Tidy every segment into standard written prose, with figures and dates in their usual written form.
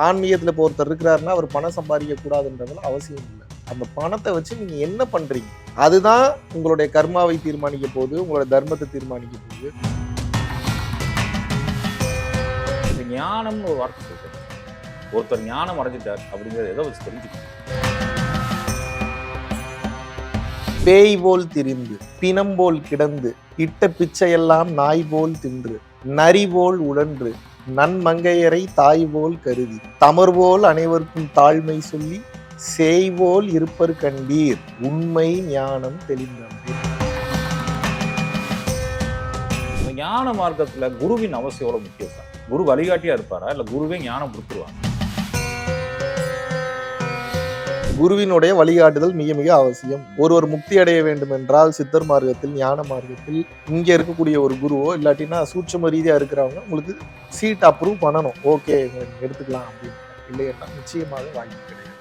ஆன்மீகத்துல இப்போ ஒருத்தர் இருக்கிறாருன்னா அவர் பணம் சம்பாதிக்க கூடாதுன்றதுல அவசியம் இல்லை. அந்த பணத்தை வச்சு நீங்க என்ன பண்றீங்க, அதுதான் உங்களுடைய கர்மாவை தீர்மானிக்க போகுது, உங்களோட தர்மத்தை தீர்மானிக்க போகுது. இந்த ஞானம்னு ஒரு வார்த்தை சொல்றேன். ஒருத்தர் ஞானம் அடைஞ்சிட்டார் அப்படிங்கிறத எதை வச்சு தெரிஞ்சுக்கணும்? பேய் போல் திரிந்து பிணம் போல் கிடந்து இட்ட பிச்சையெல்லாம் நாய் போல் தின்று நரி போல் உழன்று நன்மங்கையரை தாய் போல் கருதி தமர் போல் அனைவருக்கும் தாழ்மை சொல்லி செய்வோல் இருப்பர் கண்டீர் உண்மை ஞானம் தெளிந்தவரே. இந்த ஞான மார்க்கத்துல குருவின் அவசியம் எவ்வளவு முக்கியம் சார்? குரு வழிகாட்டியா இருப்பாரா இல்ல குருவே ஞானம் கொடுத்துருவாங்க? குருவினுடைய வழிகாட்டுதல் மிக மிக அவசியம். ஒருவர் முக்தி அடைய வேண்டும் என்றால் சித்தர் மார்க்கத்தில், ஞான மார்க்கத்தில் இங்க இருக்கக்கூடிய ஒரு குருவோ இல்லாட்டினா சூட்சும ரீதியா இருக்கிறவங்க உங்களுக்கு சீட் அப்ரூவ் பண்ணணும். ஓகே எடுத்துக்கலாம் அப்படின்னு, இல்லையா நிச்சயமாக வாங்கி கிடையாது.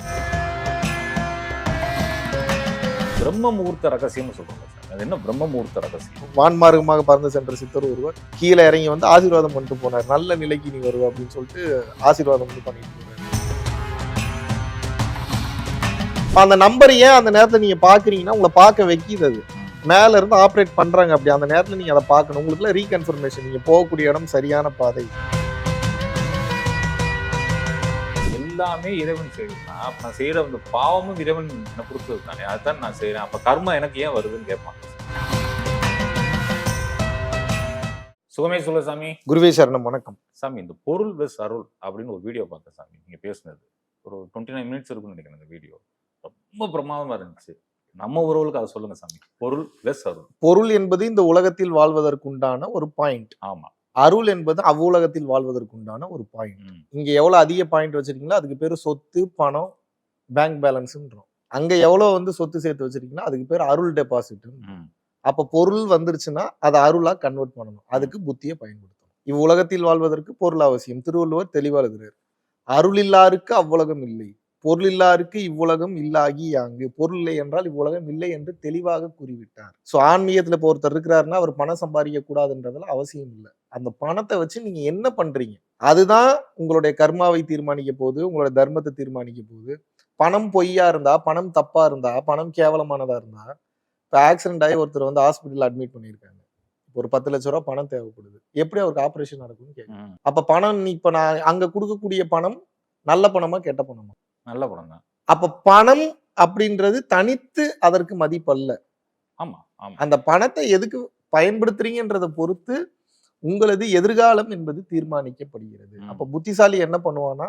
பிரம்ம முகூர்த்த ரகசியம்னு சொல்றாங்க சார். அது என்ன பிரம்ம முகூர்த்த ரகசியம்? வான்மார்க்கமாக பறந்து சென்ற சித்தர் ஒருவர் கீழே இறங்கி வந்து ஆசீர்வாதம் பண்ணிட்டு போனார். நல்ல நிலைக்கு நீ வருவ அப்படின்னு சொல்லிட்டு ஆசீர்வாதம் வந்து பண்ணிட்டு போனார். அந்த நம்பர் ஏன் அந்த நேரத்தில் நீங்க பாக்குறீங்கன்னா உங்களை பார்க்க வைக்கிது. அது மேல இருந்து ஆப்ரேட் பண்றாங்க. அப்படி அந்த நேரத்தில் நீங்க அதை பார்க்கணும். உங்களுக்குள்ள ரீகன்ஃபர்மேஷன், நீங்க போகக்கூடிய இடம் சரியான பாதை. எல்லாமே இறைவன் செய்யணும்னா நான் செய்யற அந்த பாவமும் இறைவன் எனக்கு கொடுத்தது தானே, அதுதான் நான் செய்யறேன். அப்ப கர்மா எனக்கு ஏன் வருதுன்னு கேட்பாங்க. சுகமே சொல்ல சாமி. குருவே சரணம். வணக்கம் சாமி. இந்த பொருள் வெஸ் அருள் அப்படின்னு ஒரு வீடியோ பார்த்தேன் சாமி. நீங்க பேசுனது ஒரு 29 மினிட்ஸ் இருக்குன்னு நினைக்கிறேன். இந்த வீடியோ ரொம்ப பிரமாதமா இருந்துச்சு. நம்ம உறவுகளுக்கு அதை சொல்லுங்க சாமி. பொருள் வெஸ் அருள். பொருள் என்பது இந்த உலகத்தில் வாழ்வதற்குண்டான ஒரு பாயிண்ட். ஆமா. அருள் என்பது அவ்வுலகத்தில் வாழ்வதற்குண்டான ஒரு பாயிண்ட். இங்க எவ்வளவு அதிக பாயிண்ட் வச்சிருக்கீங்களோ அதுக்கு பேரு சொத்து, பணம், பேங்க் பேலன்ஸ்ன்றோம். அங்க எவ்வளவு வந்து சொத்து சேர்த்து வச்சிருக்கீங்களோ அதுக்கு பேர் அருள் டெபாசிட். அப்ப பொருள் வந்துருச்சுன்னா அதை அருளா கன்வெர்ட் பண்ணணும். அதுக்கு புத்தியை பயன்படுத்தணும். இவ்வுலகத்தில் வாழ்வதற்கு பொருள் அவசியம். திருவள்ளுவர் தெளிவா எழுதுறாரு. அருள் இல்லாருக்கு அவ்வுலகம் இல்லை, பொருள் இல்லாருக்கு இவ்வுலகம் இல்லாகி யாங்கு. பொருள் இல்லை என்றால் இவ்வுலகம் இல்லை என்று தெளிவாக கூறிவிட்டார். சோ ஆன்மீகத்துல இப்போ ஒருத்தர் இருக்கிறாருன்னா அவர் பணம் சம்பாதிக்க கூடாதுன்றதுல அவசியம் இல்லை. அந்த பணத்தை வச்சு நீங்க என்ன பண்றீங்க, அதுதான் உங்களுடைய கர்மாவை தீர்மானிக்க போகுது, உங்களோட தர்மத்தை தீர்மானிக்க போகுது. பணம் பொய்யா இருந்தா, பணம் தப்பா இருந்தா, பணம் கேவலமானதா இருந்தா, இப்போ ஆக்சிடென்ட் ஆகி ஒருத்தர் வந்து ஹாஸ்பிட்டல் அட்மிட் பண்ணியிருக்காங்க. இப்போ ஒரு 10 லட்ச ரூபா பணம் தேவைப்படுது. எப்படி அவருக்கு ஆபரேஷன் நடக்கும்னு கேட்கணும். அப்ப பணம் இப்ப நான் அங்க கொடுக்கக்கூடிய பணம் நல்ல பணமா கெட்ட பணமா? நல்ல பணம் தான். அப்ப பணம் அப்படின்றது தனித்து அதற்கு மதிப்பல்ல. ஆமா, ஆமா. அந்த பணத்தை எதுக்கு பயன்படுத்துறீங்கன்றதை பொறுத்து உங்களது எதிர்காலம் என்பது தீர்மானிக்கப்படுகிறது. அப்ப புத்திசாலி என்ன பண்ணுவானா,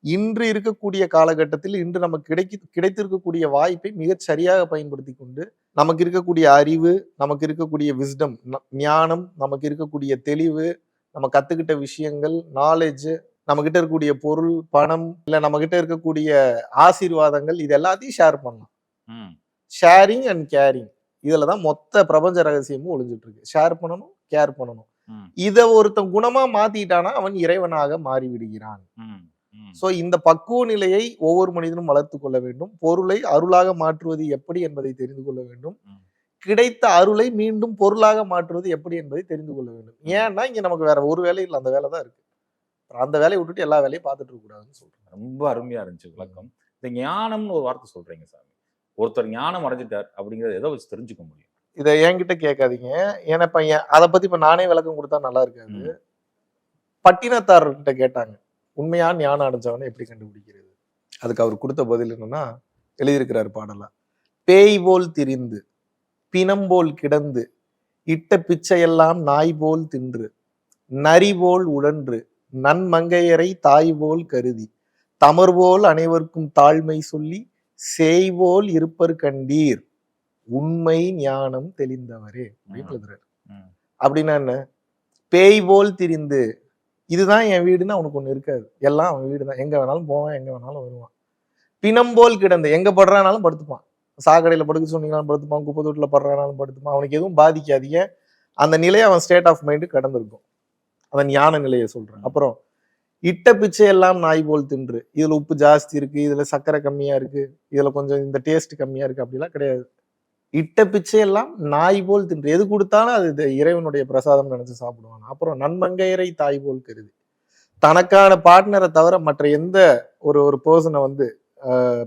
இன்று இருக்கக்கூடிய காலகட்டத்தில் இன்று நமக்கு கிடைத்திருக்கக்கூடிய வாய்ப்பை மிகச் சரியாக பயன்படுத்தி கொண்டு நமக்கு இருக்கக்கூடிய அறிவு, நமக்கு இருக்கக்கூடிய விஸ்டம், ஞானம், நமக்கு இருக்கக்கூடிய தெளிவு, நம்ம கத்துக்கிட்ட விஷயங்கள், நாலேஜ், நம்ம கிட்ட இருக்கக்கூடிய பொருள், பணம், இல்ல நம்ம கிட்ட இருக்கக்கூடிய ஆசீர்வாதங்கள், இது எல்லாத்தையும் ஷேர் பண்ணலாம். ஷேரிங் அண்ட் கேரிங், இதுலதான் மொத்த பிரபஞ்ச ரகசியமும் ஒளிஞ்சிட்டு இருக்கு. ஷேர் பண்ணணும், கேர் பண்ணணும். இத ஒருத்தன் குணமா மாத்திட்டானா அவன் இறைவனாக மாறிவிடுகிறான். சோ இந்த பக்குவ நிலையை ஒவ்வொரு மனிதனும் வளர்த்து கொள்ள வேண்டும். பொருளை அருளாக மாற்றுவது எப்படி என்பதை தெரிந்து கொள்ள வேண்டும். கிடைத்த அருளை மீண்டும் பொருளாக மாற்றுவது எப்படி என்பதை தெரிந்து கொள்ள வேண்டும். ஏன்னா இங்க நமக்கு வேற ஒரு வேலை இல்லை, அந்த வேலை தான் இருக்கு. அந்த வேலையை விட்டுட்டு எல்லா வேலையும் பார்த்துட்டு இருக்க கூடாதுன்னு சொல்றேன். ரொம்ப அருமையா இருந்துச்சு விளக்கம். இந்த ஞானம்னு ஒரு வார்த்தை சொல்றீங்க சாமி. ஒருத்தர் ஞானம் அடைஞ்சிட்டார் அப்படிங்கறத எதை வச்சு தெரிஞ்சுக்க முடியும்? இதை என்கிட்ட கேட்காதீங்க. ஏன்னா இப்ப அதை பத்தி இப்ப நானே விளக்கம் கொடுத்தா நல்லா இருக்காது. பட்டினத்தார்கிட்ட கேட்டாங்க, உண்மையான ஞானம் அடைஞ்சவனை எப்படி கண்டுபிடிக்கிறது? அதுக்கு அவர் கொடுத்த பதில் என்னன்னா, எழுதியிருக்கிறார் பாடலா. பேய் போல் திரிந்து பிணம் போல் கிடந்து இட்ட பிச்சையெல்லாம் நாய் போல் தின்று நரி போல் உழன்று நன்மங்கையரை தாய் போல் கருதி தமர் போல் அனைவருக்கும் தாழ்மை சொல்லி செய்வோல் இருப்பர் கண்டீர் உண்மை ஞானம் தெளிந்தவரே அப்படின்னு எழுதுறாரு. அப்படின்னா என்ன? பேய் போல் திரிந்து, இதுதான் என் வீடுன்னு அவனுக்கு ஒண்ணு இருக்காது. எல்லாம் அவன் வீடுதான். எங்க வேணாலும் போவான், எங்க வேணாலும் வருவான். பிணம் போல் கிடந்து, எங்க படுறானாலும் படுத்துப்பான். சாக்கடையில படுக்க சொன்னீங்களாலும் படுத்துப்பான், குப்பை தொட்டில படுறானாலும் படுத்துப்பான். அவனுக்கு எதுவும் பாதிக்காதீங்க. அந்த நிலையை அவன் ஸ்டேட் ஆஃப் மைண்டு கடந்திருக்கும். அவன் ஞான நிலையை சொல்றான். அப்புறம் இட்ட பிச்சை எல்லாம் நாய் போல் தின்று, இதுல உப்பு ஜாஸ்தி இருக்கு, இதுல சர்க்கரை கம்மியா இருக்கு, இதுல கொஞ்சம் இந்த டேஸ்ட் கம்மியா இருக்கு, அப்படிலாம் கிடையாது. இட்ட பிச்சை எல்லாம் நாய் போல் தின்று, எது கொடுத்தாலும் அது இறைவனுடைய பிரசாதம் நினைச்சு சாப்பிடுவாங்க. அப்புறம் நன்மங்கையரை தாய் போல் கருதி, தனக்கான பார்ட்னரை தவிர மற்ற எந்த ஒரு பர்சனை வந்து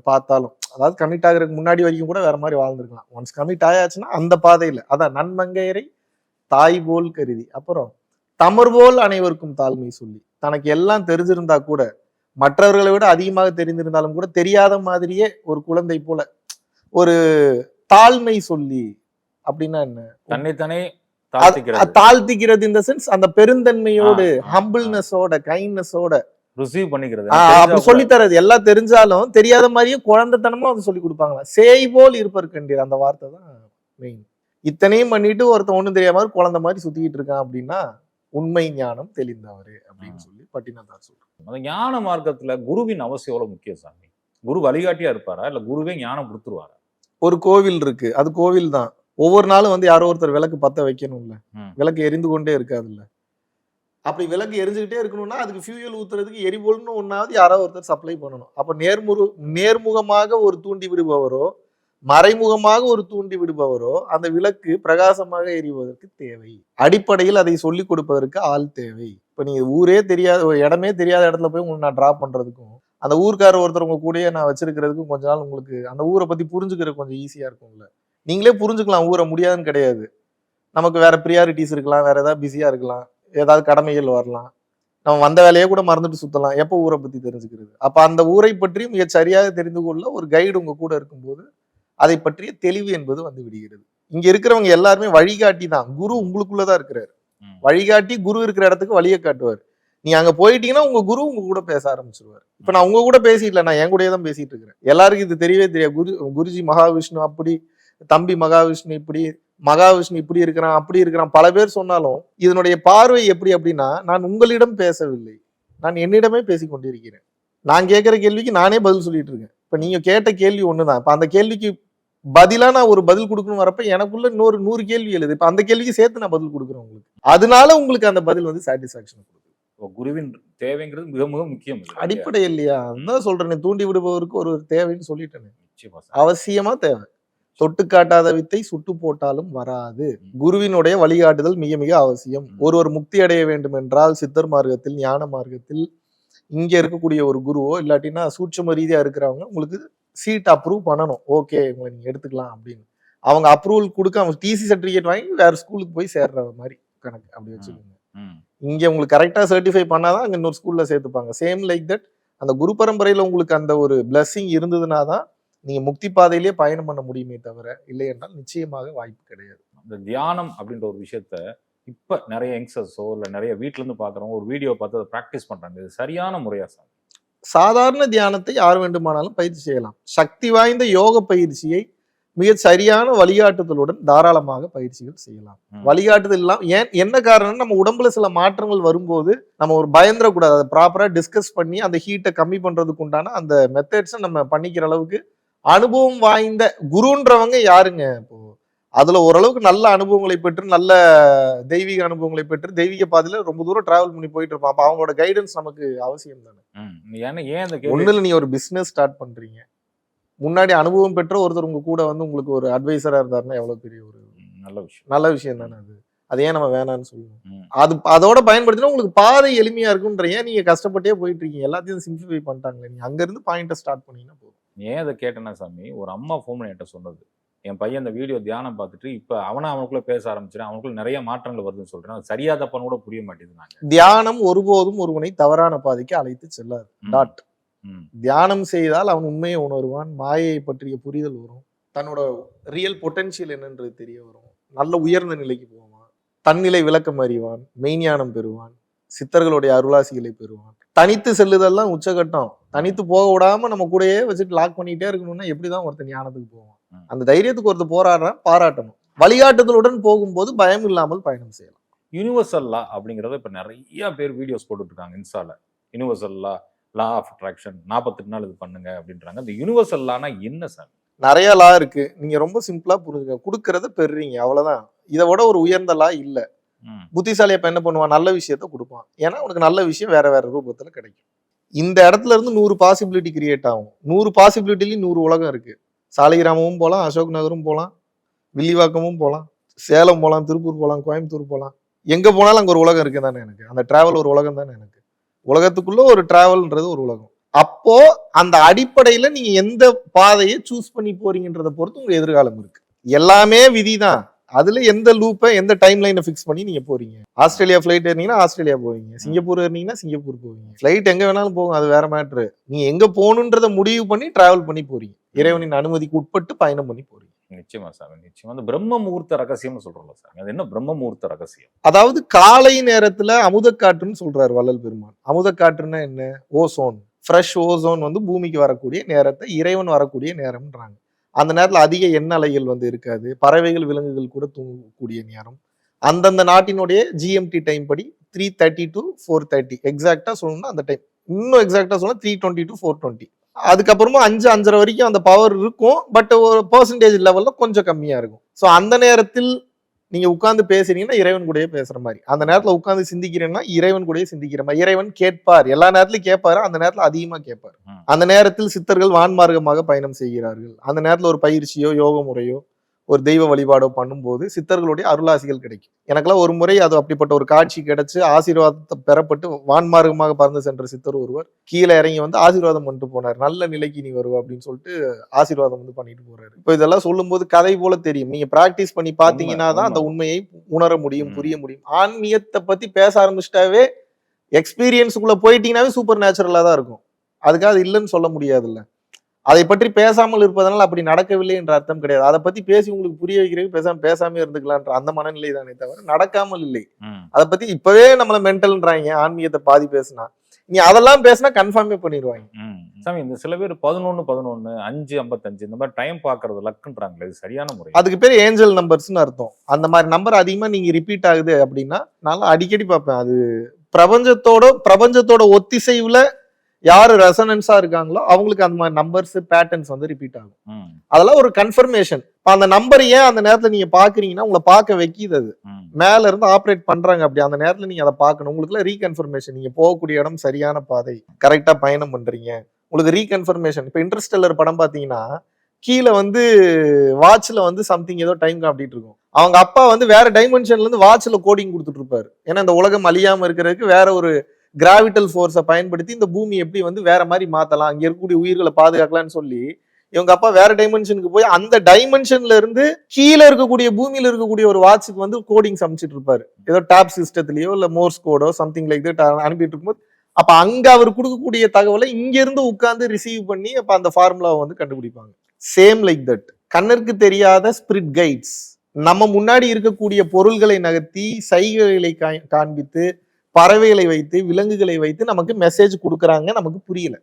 பார்த்தாலும், அதாவது கமிட் ஆகிறதுக்கு முன்னாடி வரைக்கும் கூட வேற மாதிரி வாழ்ந்துருக்கலாம். ஒன்ஸ் கமிட் ஆயாச்சுன்னா அந்த பாதையில அதான் நன்மங்கையரை தாய் போல் கருதி, அப்புறம் தமர் போல் அனைவருக்கும் தாழ்மை சொல்லி, தனக்கு எல்லாம் தெரிஞ்சிருந்தா கூட மற்றவர்களை விட அதிகமாக தெரிந்திருந்தாலும் கூட தெரியாத மாதிரியே ஒரு குழந்தை போல ஒரு தாழ்மை சொல்லி. அப்படின்னா என்ன? தன்னைத்தானே தாழ்த்திக்கிறது இந்த சென்ஸ், அந்த பெருந்தன்மையோடு, ஹம்பிள்னஸோட, கைண்ட்னஸோட ரிசீவ் பண்ணிக்கிறது. அப்படி சொல்லி தரது. எல்லாம் தெரிஞ்சாலும் தெரியாத மாதிரியே குழந்தைத்தனமா அதை சொல்லி கொடுப்பாங்களா. சேய் போல் இருப்பர் கண்டீர், அந்த வார்த்தை தான் மெயின். இத்தனையும் பண்ணிட்டு ஒருத்தன் ஒண்ணும் தெரியாம குழந்தை மாதிரி சுத்திக்கிட்டு இருக்கான் அப்படின்னா உண்மை ஞானம் தெளிந்தவரு அப்படின்னு சொல்லி பட்டினத்தார் சொல்றாங்க. அந்த ஞான மார்க்கத்துல குருவின் அவசியம் எவ்வளவு முக்கியம் சாமி? குரு வழிகாட்டியா இருப்பாரா இல்ல குருவே ஞானம் கொடுத்துருவாரா? ஒரு கோவில் இருக்கு, அது கோவில் தான். ஒவ்வொரு நாளும் வந்து யாரோ ஒருத்தர் விளக்கு பத்த வைக்கணும்ல, விளக்கு எரிந்து கொண்டே இருக்காதுல்ல. அப்படி விளக்கு எரிஞ்சுக்கிட்டே இருக்கணும்னா அதுக்கு ஃபியூயல் ஊத்துறதுக்கு எரிபொருள்னு ஒன்னாவது யாரோ ஒருத்தர் சப்ளை பண்ணணும். அப்ப நேர்முகமாக ஒரு தூண்டி விடுபவரோ மறைமுகமாக ஒரு தூண்டி விடுபவரோ அந்த விளக்கு பிரகாசமாக எரிவதற்கு தேவை. அடிப்படையில் அதை சொல்லிக் கொடுப்பதற்கு ஆள் தேவை. இப்ப நீங்க ஊரே தெரியாத, ஒரு இடமே தெரியாத இடத்துல போய் உங்களுக்கு நான் டிராப் பண்றதுக்கும், அந்த ஊர்க்காரர் ஒருத்தர் உங்க கூடயே நான் வச்சிருக்கிறதுக்கும் கொஞ்ச நாள் உங்களுக்கு அந்த ஊரை பத்தி புரிஞ்சுக்கிறது கொஞ்சம் ஈஸியா இருக்கும்ல. நீங்களே புரிஞ்சுக்கலாம், ஊரை முடியாதுன்னு கிடையாது. நமக்கு வேற ப்ரியாரிட்டிஸ் இருக்கலாம், வேற ஏதாவது பிஸியா இருக்கலாம், ஏதாவது கடமைகள் வரலாம், நம்ம வந்த வேலையே கூட மறந்துட்டு சுத்தலாம். எப்போ ஊரை பத்தி தெரிஞ்சுக்கிறது? அப்ப அந்த ஊரை பற்றி மிக சரியாக தெரிந்து கொள்ள ஒரு கைடு உங்க கூட இருக்கும்போது அதை பற்றிய தெளிவு என்பது வந்து விடுகிறது. இங்க இருக்கிறவங்க எல்லாருமே வழிகாட்டி தான். குரு உங்களுக்குள்ளதான் இருக்கிறாரு. வழிகாட்டி குரு இருக்கிற இடத்துக்கு வழியை காட்டுவார். நீ அங்க போயிட்டீங்கன்னா உங்க குரு உங்க கூட பேச ஆரம்பிச்சிருவாரு. இப்ப நான் உங்க கூட பேசிட்டு நான் என் கூடயே தான் பேசிட்டு இருக்கிறேன். எல்லாருக்கும் இது தெரியவே தெரியாது. குருஜி மகாவிஷ்ணு அப்படி, தம்பி மகாவிஷ்ணு இப்படி, மகாவிஷ்ணு இப்படி இருக்கிறான் அப்படி இருக்கிறான் பல பேர் சொன்னாலும் இதனுடைய பார்வை எப்படி அப்படின்னா, நான் உங்களிடம் பேசவில்லை, நான் என்னிடமே பேசி கொண்டிருக்கிறேன். நான் கேட்கிற கேள்விக்கு நானே பதில் சொல்லிட்டு இருக்கேன். இப்ப நீங்க கேட்ட கேள்வி ஒண்ணுதான். இப்ப அந்த கேள்விக்கு பதிலா நான் ஒரு பதில் கொடுக்கணும் வரப்ப எனக்குள்ள இன்னொரு 100 கேள்வி எழுது. இப்ப அந்த கேள்விக்கு சேர்த்து நான் பதில் கொடுக்குறேன் உங்களுக்கு. அதனால உங்களுக்கு அந்த பதில் வந்து சாட்டிஸ்பாக்சன் கொடுக்குது. குருவின் தேவைங்கிறது மிக மிக முக்கியம். அடிப்படை இல்லையா? அதான் சொல்றேன், தூண்டி விடுபவருக்கு ஒரு தேவைன்னு சொல்லிட்டேன். அவசியமா தேவை. தொட்டு காட்டாத வித்தை சுட்டு போட்டாலும் வராது. குருவினுடைய வழிகாட்டுதல் மிக மிக அவசியம். ஒருவர் முக்தி அடைய வேண்டும் என்றால் சித்தர் மார்க்கத்தில், ஞான மார்க்கத்தில் இங்க இருக்கக்கூடிய ஒரு குருவோ இல்லாட்டினா சூட்சும ரீதியா இருக்கிறவங்க உங்களுக்கு சீட் அப்ரூவ் பண்ணணும். ஓகே, உங்களை நீங்க எடுத்துக்கலாம் அப்படின்னு அவங்க அப்ரூவல் கொடுக்க, அவங்க டிசி சர்டிபிகேட் வாங்கி வேற ஸ்கூலுக்கு போய் சேர்ற மாதிரி கணக்கு. அப்படி வச்சுக்கோங்க. இங்க உங்களுக்கு கரெக்டா சர்டிஃபை பண்ணாதான் அங்க இன்னொரு ஸ்கூல்ல சேர்த்துப்பாங்க. சேம் லைக் தட் அந்த குரு பரம்பரையில உங்களுக்கு அந்த ஒரு பிளஸிங் இருந்ததுன்னா தான் நீங்க முக்தி பாதையிலேயே பயணம் பண்ண முடியுமே தவிர இல்லை என்றால் நிச்சயமாக வாய்ப்பு கிடையாது. இந்த தியானம் அப்படின்ற ஒரு விஷயத்த இப்ப நிறைய யங்ஸ்டர்ஸோ இல்ல நிறைய வீட்டுல இருந்து பாக்குறவங்க ஒரு வீடியோ பார்த்து அதை பிராக்டிஸ் பண்றாங்க. இது சரியான முறையா சார்? சாதாரண தியானத்தை யார் வேண்டுமானாலும் பயிற்சி செய்யலாம். சக்தி வாய்ந்த யோக பயிற்சியை மிக சரியான வழிகாட்டுதலுடன் தாராளமாக பயிற்சிகள் செய்யலாம். வழிகாட்டுதல் இல்லாம என்ன காரணம், நம்ம உடம்புல சில மாற்றங்கள் வரும்போது நம்ம ஒரு பயந்துடக்கூடாது. அதை ப்ராப்பரா டிஸ்கஸ் பண்ணி அந்த ஹீட்டை கம்மி பண்றதுக்கு உண்டான அந்த மெத்தட்ஸை நம்ம பண்ணிக்கிற அளவுக்கு அனுபவம் வாய்ந்த குருன்றவங்க யாருங்க? இப்போ அதுல ஓரளவுக்கு நல்ல அனுபவங்களை பெற்று, நல்ல தெய்வீக அனுபவங்களை பெற்று, தெய்வீக பாதையில ரொம்ப தூரம் டிராவல் பண்ணி போயிட்டு இருப்பான். அப்ப அவங்களோட கைடன்ஸ் நமக்கு அவசியம் தானே. ஒண்ணுல நீங்க ஒரு பிசினஸ் ஸ்டார்ட் பண்றீங்க, முன்னாடி அனுபவம் பெற்ற ஒருத்தர் உங்க கூட வந்து உங்களுக்கு ஒரு அட்வைசரா இருந்தாருன்னா எவ்வளவு பெரிய ஒரு நல்ல விஷயம் தானே. அது ஏன் நம்ம வேணாம்னு சொல்லணும்? அதோட பயன்படுத்தினா உங்களுக்கு பாதை எளிமையா இருக்குன்ற. ஏன் நீங்க கஷ்டப்பட்டே போயிட்டு இருக்கீங்க? எல்லாத்தையும் சிம்பிளிஃபை பண்ணிட்டாங்களே, நீங்க அங்க இருந்து பாயிண்ட ஸ்டார்ட் பண்ணீங்கன்னா போதும். ஏன் அதை கேட்டேன்னா சாமி, ஒரு அம்மா ஃபோன் பண்ணி என்கிட்ட சொன்னது, என் பையன் அந்த வீடியோ தியானம் பார்த்துட்டு இப்ப அவனுக்குள்ள பேச ஆரம்பிச்சிடும், அவனுக்குள்ள நிறைய மாற்றங்கள் வருதுன்னு சொல்றேன். அது சரியா தப்பான்னு கூட புரிய மாட்டேங்குது. தியானம் ஒருபோதும் ஒருவனை தவறான பாதைக்கு அழைத்து செல்லாது. டாட். தியானம் செய்தால் அவன் உண்மையை உணர்வான், மாயை பற்றிய புரிதல் வரும், தன்னோட ரியல் பொட்டன்ஷியல் என்னன்றது தெரிய வரும், நல்ல உயர்ந்த நிலைக்கு போவான், தன்னிலை விளக்கம் அறிவான், மெய்ஞானம் பெறுவான், சித்தர்களுடைய அருளாசிகளை பெறுவான். தனித்து செல்லுதெல்லாம் உச்சகட்டம். தனித்து போக விடாம நம்ம கூடயே வச்சுட்டு லாக் பண்ணிட்டே இருக்கணும்னா எப்படிதான் ஒருத்தர் ஞானத்துக்கு போவான்? அந்த தைரியத்துக்கு ஒருத்தர் போராடுறான், பாராட்டணும். வழிகாட்டுதலுடன் போகும்போது பயம் இல்லாமல் பயணம் செய்யலாம். யூனிவர்சல் லா அப்படிங்கறத இப்ப நிறைய பேர் வீடியோஸ் போட்டுட்டு இருக்காங்க இன்ஸ்டால. யூனிவர்சல் லா ஆஃப் அட்ராக்ஷன் 48 நாள் இது பண்ணுங்க அப்படின்றாங்க. இந்த யூனிவர்சல் லானா என்ன சார்? நிறைய லா இருக்கு. நீங்க ரொம்ப சிம்பிளா புரிஞ்சுக்க, கொடுக்கறத பெறுறீங்க, அவ்வளவுதான். இதை விட ஒரு உயர்ந்த லா இல்ல. புத்திசாலி அப்ப என்ன பண்ணுவான்? நல்ல விஷயத்த கொடுப்பான். ஏன்னா உனக்கு நல்ல விஷயம் வேற வேற ரூபத்துல கிடைக்கும். இந்த இடத்துல இருந்து 100 பாசிபிலிட்டி கிரியேட் ஆகும். 100 பாசிபிலிட்டிலையும் 100 உலகம் இருக்கு. சாலிகிராமமும் போகலாம், அசோக் நகரும் போகலாம், வில்லிவாக்கமும் போகலாம், சேலம் போகலாம், திருப்பூர் போகலாம், கோயம்புத்தூர் போகலாம். எங்க போனாலும் அங்க ஒரு உலகம் இருக்கு தானே எனக்கு. அந்த டிராவல் ஒரு உலகம் தானே எனக்கு. உலகத்துக்குள்ள ஒரு டிராவல்ன்றது ஒரு உலகம். அப்போ அந்த அடிப்படையில நீங்க எந்த பாதையை சூஸ் பண்ணி போறீங்கன்றத பொறுத்து உங்க எதிர்காலம் இருக்கு. எல்லாமே விதிதான். அதுல எந்த லூப்பை எந்த டைம் லைனை ஃபிக்ஸ் பண்ணி நீங்க போறீங்க. ஆஸ்திரேலியா ஃபிளைட் ஏறினீங்கன்னா ஆஸ்திரேலியா போவீங்க, சிங்கப்பூர் ஏறினீங்கன்னா சிங்கப்பூர் போவீங்க. ஃபிளைட் எங்க வேணாலும் போகும், அது வேற மேட்ரு. நீங்க எங்க போகணுன்றத முடிவு பண்ணி டிராவல் பண்ணி போறீங்க. இறைவனின் அனுமதிக்கு உட்பட்டு பயணம் பண்ணி போறீங்க. நிச்சயமா சாமி, நிச்சயமா. அந்த பிரம்ம முகூர்த்த ரகசியம்னு சொல்றோம்ல சாமி, அது என்ன பிரம்ம முகூர்த்த ரகசியம்? அதாவது காலை நேரத்துல அமுதக்காற்றுன்னு சொல்றாரு வள்ளல் பெருமான். அமுதக்காற்றுன்னா என்ன? ஓசோன், ஃப்ரெஷ் ஓசோன் வந்து பூமிக்கு வரக்கூடிய நேரத்தை இறைவன் வரக்கூடிய நேரம்ன்றாங்க. அந்த நேரத்துல அதிக எண்ணெய் அலைகள் வந்து இருக்காது, பறவைகள் விலங்குகள் கூட தூங்கக்கூடிய நேரம். அந்தந்த நாட்டினுடைய ஜிஎம்டி டைம் படி 3:30 to 4:30 எக்ஸாக்டா சொல்லணும்னா அந்த டைம். இன்னும் எக்ஸாக்டா சொன்னா 3:20 to 4:20. அதுக்கப்புறமா 5-5:30 வரைக்கும் அந்த பவர் இருக்கும். பட் ஒரு பெர்சன்டேஜ் லெவல்ல கொஞ்சம் கம்மியா இருக்கும். ஸோ அந்த நேரத்தில் நீங்க உட்கார்ந்து பேசுறீங்கன்னா இறைவன் கூடயே பேசுற மாதிரி. அந்த நேரத்துல உட்கார்ந்து சிந்திக்கிறேன்னா இறைவன் கூடயே சிந்திக்கிற மாதிரி. இறைவன் கேட்பார், எல்லா நேரத்திலும் கேட்பாரு, அந்த நேரத்துல அதிகமா கேட்பார். அந்த நேரத்தில் சித்தர்கள் வான்மார்க்கமாக பயணம் செய்கிறார்கள். அந்த நேரத்துல ஒரு பயிற்சியோ யோக முறையோ ஒரு தெய்வ வழிபாடோ பண்ணும்போது சித்தர்களுடைய அருளாசிகள் கிடைக்கும். எனக்கெல்லாம் ஒரு முறை அது அப்படிப்பட்ட ஒரு காட்சி கிடைச்சு ஆசீர்வாதத்தை பெறப்பட்டு வான்மார்க்கமாக பறந்து சென்ற சித்தர் ஒருவர் கீழே இறங்கி வந்து ஆசீர்வாதம் பண்ணிட்டு போனார். நல்ல நிலைக்கு நீ வருவா அப்படின்னு சொல்லிட்டு ஆசீர்வாதம் வந்து பண்ணிட்டு போறாரு. இப்போ இதெல்லாம் சொல்லும் போது கதை போல தெரியும். நீங்க பிராக்டிஸ் பண்ணி பாத்தீங்கன்னா தான் அந்த உண்மையை உணர முடியும், புரிய முடியும். ஆன்மீகத்தை பத்தி பேச ஆரம்பிச்சிட்டாவே எக்ஸ்பீரியன்ஸுக்குள்ள போயிட்டீங்கன்னாவே சூப்பர் நேச்சுரலா தான் இருக்கும். அதுக்காக அது இல்லைன்னு சொல்ல முடியாதுல்ல. அதை பற்றி பேசாமல் இருப்பதனால் அப்படி நடக்கவில்லை என்ற அர்த்தம் கிடையாது. அதை பத்தி பேசி உங்களுக்கு புரிய வைக்கிறதுக்கு பேசாம இருந்துக்கலான்ற அந்த மனநிலை தானே தவிர நடக்காமல் இல்லை. அதை பத்தி இப்பவே நம்மள மென்டல்ன்றாங்க ஆன்மீகத்தை பாதி பேசினா. நீ அதெல்லாம் பேசினா கன்ஃபார்மே பண்ணிடுவாங்க. சாமி, இந்த சில பேர் 11-11 5:55 இந்த மாதிரி டைம் பாக்குறது லக்குன்றாங்களே, இது சரியான முறை? அதுக்கு பேர் ஏஞ்சல் நம்பர்ஸ்னு அர்த்தம். அந்த மாதிரி நம்பர் அதிகமா நீங்க ரிப்பீட் ஆகுது அப்படின்னா நான் அடிக்கடி பார்ப்பேன். அது பிரபஞ்சத்தோட ஒத்திசைவுல யாரு ரெசனன்ஸா இருக்காங்களோ அவங்களுக்கு அந்த மாதிரி நம்பர்ஸ் பேட்டர்ன்ஸ் வந்து ரிப்பீட் ஆகும். அதெல்லாம் ஒரு கன்ஃபர்மேஷன். அந்த நம்பர் ஏன் அந்த நேரத்துல நீங்க பாக்குறீங்கன்னா உங்களை பார்க்க வைக்கிது. அது மேல இருந்து ஆப்ரேட் பண்றாங்க. அப்படி அந்த நேரத்துல நீங்க அதை பார்க்கணும். உங்களுக்கு ரீகன்ஃபர்மேஷன், நீங்க போகக்கூடிய இடம் சரியான பாதை, கரெக்டா பயணம் பண்றீங்க, உங்களுக்கு ரீகன்ஃபர்மேஷன். இப்ப இன்டர்ஸ்டெல்லர் படம் பாத்தீங்கன்னா கீழே வந்து வாட்ச்ல வந்து சம்திங் ஏதோ டைம் காட்டிட்டு இருக்கும். அவங்க அப்பா வந்து வேற டைமென்ஷன்ல இருந்து வாட்ச்ல கோடிங் கொடுத்துட்டு இருப்பாரு. ஏன்னா இந்த உலகம் அழியாம இருக்கிறதுக்கு வேற ஒரு கிராவிட்டல் ஃபோர்ஸை பயன்படுத்தி இந்த பூமி எப்படி வந்து வேற மாதிரி மாத்தலாம், அங்க இருக்கக்கூடிய உயிர்களை பாதுகாக்கலாம்னு சொல்லி இவங்க அப்பா வேற டைமென்ஷனுக்கு போய் அந்த டைமென்ஷன்ல இருந்து கீழே இருக்கக்கூடிய பூமியில இருக்கக்கூடிய ஒரு வாட்சுக்கு வந்து கோடிங் சமைச்சிட்டு இருப்பாரு. ஏதோ டாப் சிஸ்டத்திலயோ இல்ல மோர்ஸ் கோடோ சம்திங் லைக் தட் அனுப்பிட்டு இருக்கும்போது அப்ப அங்க அவர் கொடுக்கக்கூடிய தகவலை இங்க இருந்து உட்கார்ந்து ரிசீவ் பண்ணி அப்ப அந்த ஃபார்முலாவை வந்து கண்டுபிடிப்பாங்க. சேம் லைக் தட் கண்ணிற்கு தெரியாத ஸ்பிரிட் கைட்ஸ் நம்ம முன்னாடி இருக்கக்கூடிய பொருள்களை நகர்த்தி சைகைகளை காண்பித்து பறவைகளை வைத்து விலங்குகளை வைத்து நமக்கு மெசேஜ் கொடுக்குறாங்க. நமக்கு புரியல.